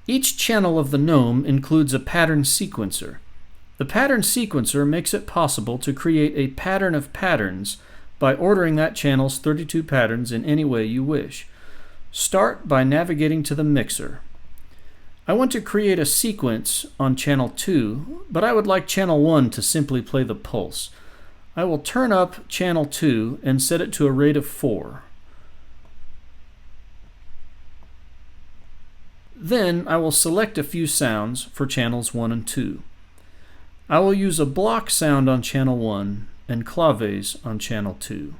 Each channel of the Gnome includes a pattern sequencer. The pattern sequencer makes it possible to create a pattern of patterns by ordering that channel's 32 patterns in any way you wish. Start by navigating to the mixer. I want to create a sequence on channel 2, but I would like channel 1 to simply play the pulse. I will turn up channel 2 and set it to a rate of 4. Then I will select a few sounds for channels 1 and 2. I will use a block sound on channel 1 and claves on channel 2.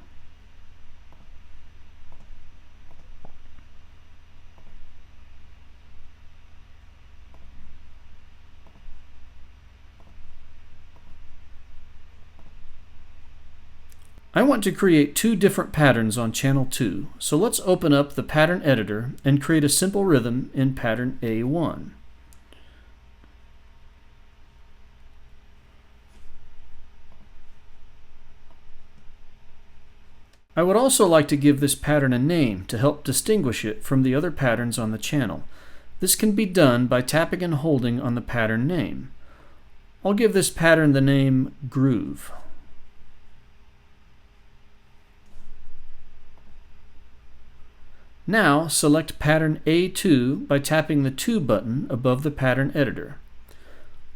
I want to create two different patterns on channel 2, so let's open up the pattern editor and create a simple rhythm in pattern A1. I would also like to give this pattern a name to help distinguish it from the other patterns on the channel. This can be done by tapping and holding on the pattern name. I'll give this pattern the name Groove. Now select pattern A2 by tapping the 2 button above the pattern editor.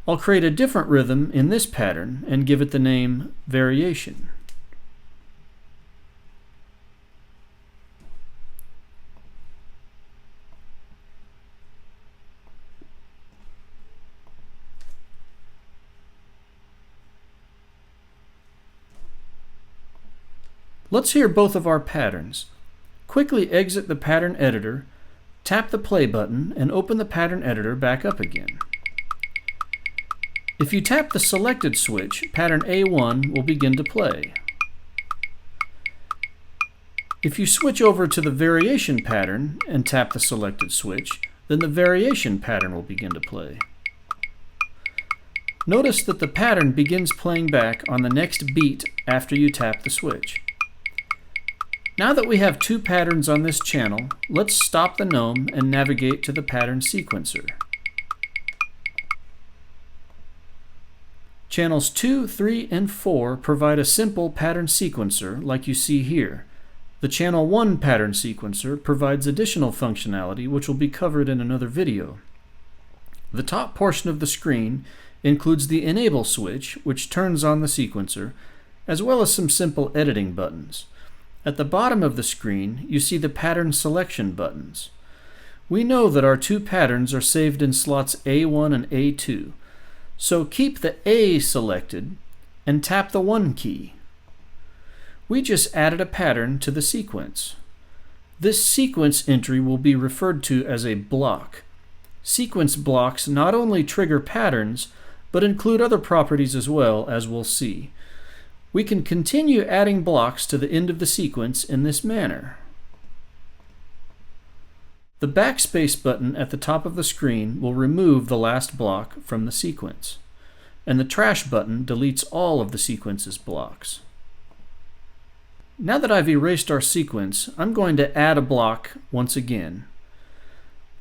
I'll create a different rhythm in this pattern and give it the name Variation. Let's hear both of our patterns. Quickly exit the pattern editor, tap the play button, and open the pattern editor back up again. If you tap the selected switch, pattern A1 will begin to play. If you switch over to the variation pattern and tap the selected switch, then the variation pattern will begin to play. Notice that the pattern begins playing back on the next beat after you tap the switch. Now that we have two patterns on this channel, let's stop the Gnome and navigate to the pattern sequencer. Channels 2, 3, and 4 provide a simple pattern sequencer like you see here. The channel 1 pattern sequencer provides additional functionality which will be covered in another video. The top portion of the screen includes the Enable switch, which turns on the sequencer, as well as some simple editing buttons. At the bottom of the screen, you see the pattern selection buttons. We know that our two patterns are saved in slots A1 and A2, so keep the A selected and tap the 1 key. We just added a pattern to the sequence. This sequence entry will be referred to as a block. Sequence blocks not only trigger patterns, but include other properties as well, as we'll see. We can continue adding blocks to the end of the sequence in this manner. The backspace button at the top of the screen will remove the last block from the sequence, and the trash button deletes all of the sequence's blocks. Now that I've erased our sequence, I'm going to add a block once again.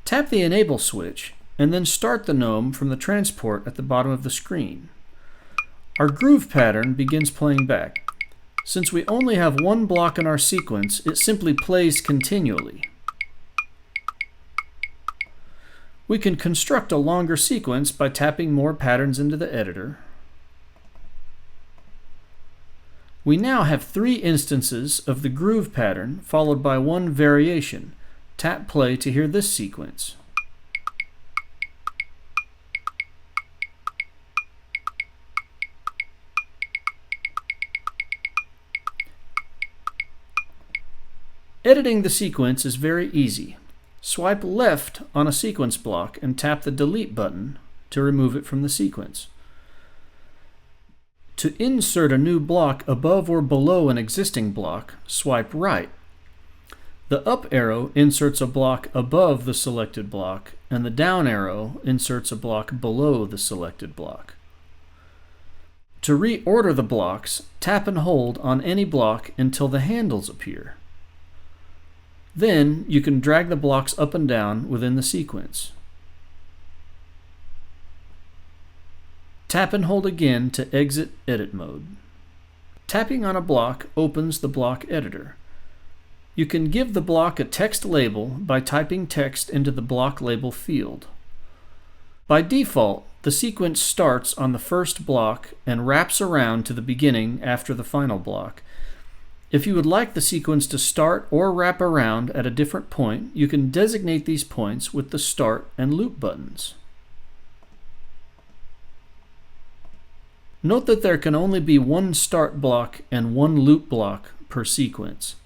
Tap the Enable switch, and then start the Gnome from the transport at the bottom of the screen. Our groove pattern begins playing back. Since we only have one block in our sequence, it simply plays continually. We can construct a longer sequence by tapping more patterns into the editor. We now have 3 instances of the groove pattern followed by one variation. Tap play to hear this sequence. Editing the sequence is very easy. Swipe left on a sequence block and tap the Delete button to remove it from the sequence. To insert a new block above or below an existing block, swipe right. The up arrow inserts a block above the selected block, and the down arrow inserts a block below the selected block. To reorder the blocks, tap and hold on any block until the handles appear. Then you can drag the blocks up and down within the sequence. Tap and hold again to exit edit mode. Tapping on a block opens the block editor. You can give the block a text label by typing text into the block label field. By default, the sequence starts on the first block and wraps around to the beginning after the final block. If you would like the sequence to start or wrap around at a different point, you can designate these points with the Start and Loop buttons. Note that there can only be one start block and one loop block per sequence.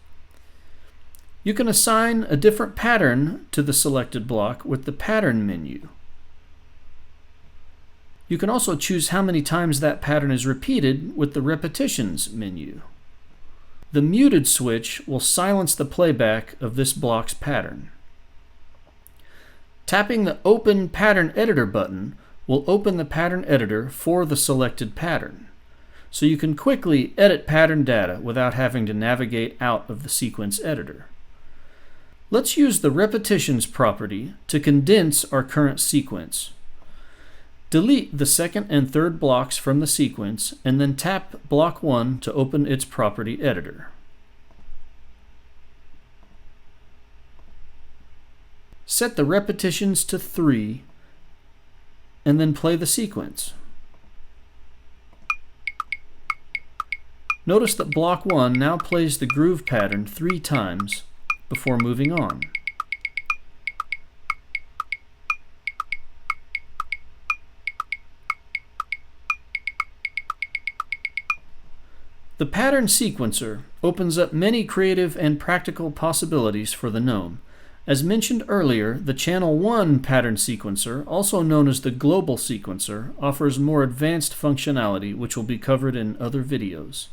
You can assign a different pattern to the selected block with the Pattern menu. You can also choose how many times that pattern is repeated with the Repetitions menu. The muted switch will silence the playback of this block's pattern. Tapping the Open Pattern Editor button will open the pattern editor for the selected pattern, so you can quickly edit pattern data without having to navigate out of the sequence editor. Let's use the Repetitions property to condense our current sequence. Delete the second and third blocks from the sequence and then tap block 1 to open its property editor. Set the repetitions to 3 and then play the sequence. Notice that block 1 now plays the groove pattern 3 times before moving on. The pattern sequencer opens up many creative and practical possibilities for the Gnome. As mentioned earlier, the Channel 1 pattern sequencer, also known as the global sequencer, offers more advanced functionality which will be covered in other videos.